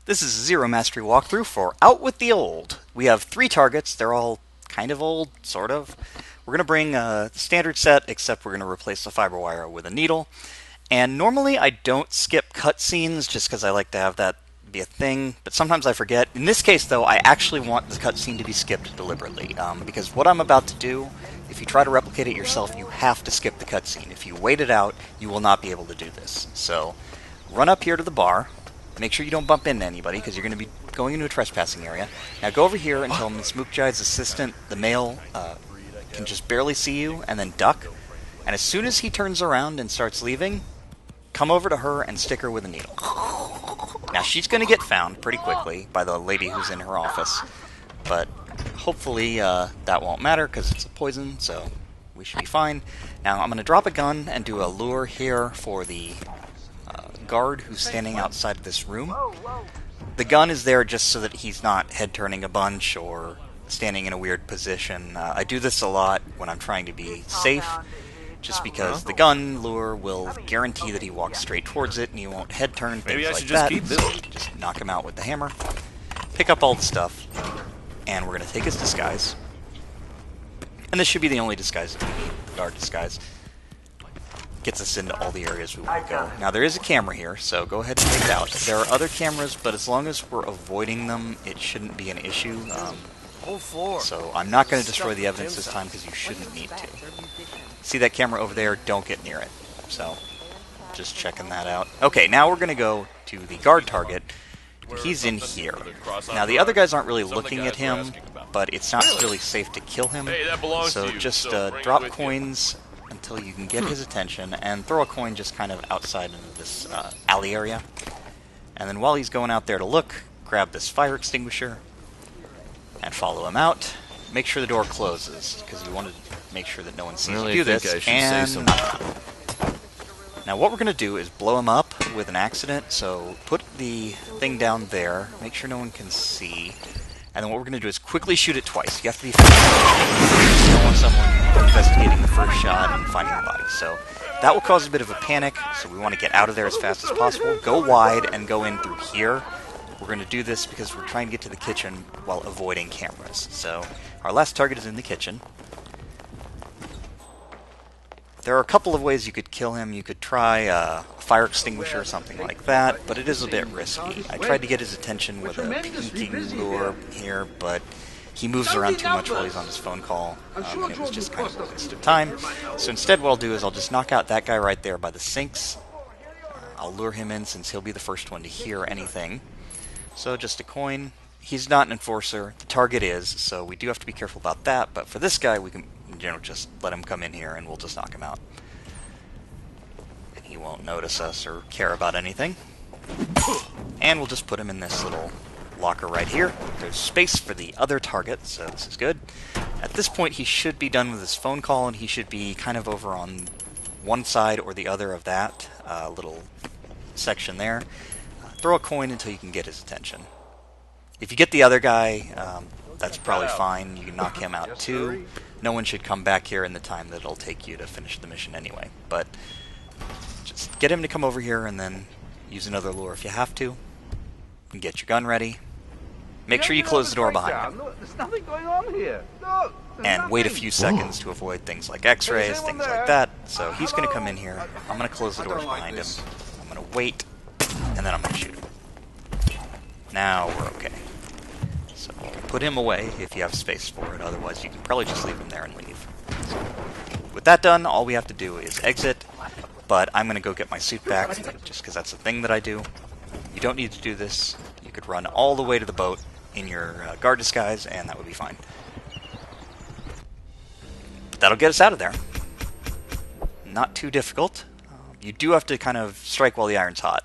This is a Zero Mastery walkthrough for Out with the Old. We have 3 targets. They're all kind of old, sort of. We're going to bring a standard set, except we're going to replace the fiber wire with a needle. And normally I don't skip cutscenes just because I like to have that be a thing, but sometimes I forget. In this case, though, I actually want the cutscene to be skipped deliberately, because what I'm about to do, if you try to replicate it yourself, you have to skip the cutscene. If you wait it out, you will not be able to do this. So, run up here to the bar. Make sure you don't bump into anybody, because you're going to be going into a trespassing area. Now go over here and tell Ms. Mookjai's assistant, the male, can just barely see you, and then duck. And as soon as he turns around and starts leaving, come over to her and stick her with a needle. Now she's going to get found pretty quickly by the lady who's in her office, but hopefully that won't matter because it's a poison, so we should be fine. Now I'm going to drop a gun and do a lure here for the guard who's standing outside of this room. The gun is there just so that he's not head-turning a bunch or standing in a weird position. I do this a lot when I'm trying to be safe, just because the gun lure will guarantee that he walks straight towards it and he won't head turn, things like that. So you can just knock him out with the hammer, pick up all the stuff, and we're going to take his disguise. And this should be the only disguise that we need, the guard disguise. Gets us into all the areas we want to go. Now there is a camera here, so go ahead and take it out. There are other cameras, but as long as we're avoiding them, it shouldn't be an issue. So I'm not going to destroy the evidence this time because you shouldn't need to. See that camera over there? Don't get near it. So, just checking that out. Okay, now we're going to go to the guard target. He's in here. Now the other guys aren't really looking at him, but it's not really safe to kill him. So just drop coins until you can get his attention, and throw a coin just kind of outside into this alley area. And then while he's going out there to look, grab this fire extinguisher and follow him out. Make sure the door closes, because you want to make sure that no one sees you do this. And now what we're going to do is blow him up with an accident, so put the thing down there, make sure no one can see, and then what we're going to do is quickly shoot it twice. You have to be fast. You don't want someone investigating the first shot and finding the body. So that will cause a bit of a panic, so we want to get out of there as fast as possible. Go wide and go in through here. We're going to do this because we're trying to get to the kitchen while avoiding cameras. So our last target is in the kitchen. There are a couple of ways you could kill him. You could try a fire extinguisher or something like that, but it is a bit risky. I tried to get his attention with a peeking lure here, but he moves around too much while he's on his phone call, and it was just kind of a waste of time. So instead what I'll do is I'll just knock out that guy right there by the sinks. I'll lure him in since he'll be the first one to hear anything. So just a coin. He's not an enforcer. The target is, so we do have to be careful about that. But for this guy, we can, just let him come in here and we'll just knock him out. And he won't notice us or care about anything. And we'll just put him in this little locker right here. There's space for the other target, so this is good. At this point, he should be done with his phone call, and he should be kind of over on one side or the other of that little section there. Throw a coin until you can get his attention. If you get the other guy, that's probably fine. You can knock him out too. No one should come back here in the time that it'll take you to finish the mission anyway. But just get him to come over here and then use another lure if you have to. And get your gun ready. Make sure you close the door behind him. There's nothing going on here. Look, and wait a few seconds to avoid things like x-rays, things like that. So he's going to come in here. I'm going to close the doors behind him. I'm going to wait, and then I'm going to shoot him. Now we're okay. So you can put him away if you have space for it, otherwise you can probably just leave him there and leave. So, with that done, all we have to do is exit, but I'm going to go get my suit back, just because that's a thing that I do. You don't need to do this. You could run all the way to the boat in your guard disguise, and that would be fine. But that'll get us out of there. Not too difficult. You do have to kind of strike while the iron's hot.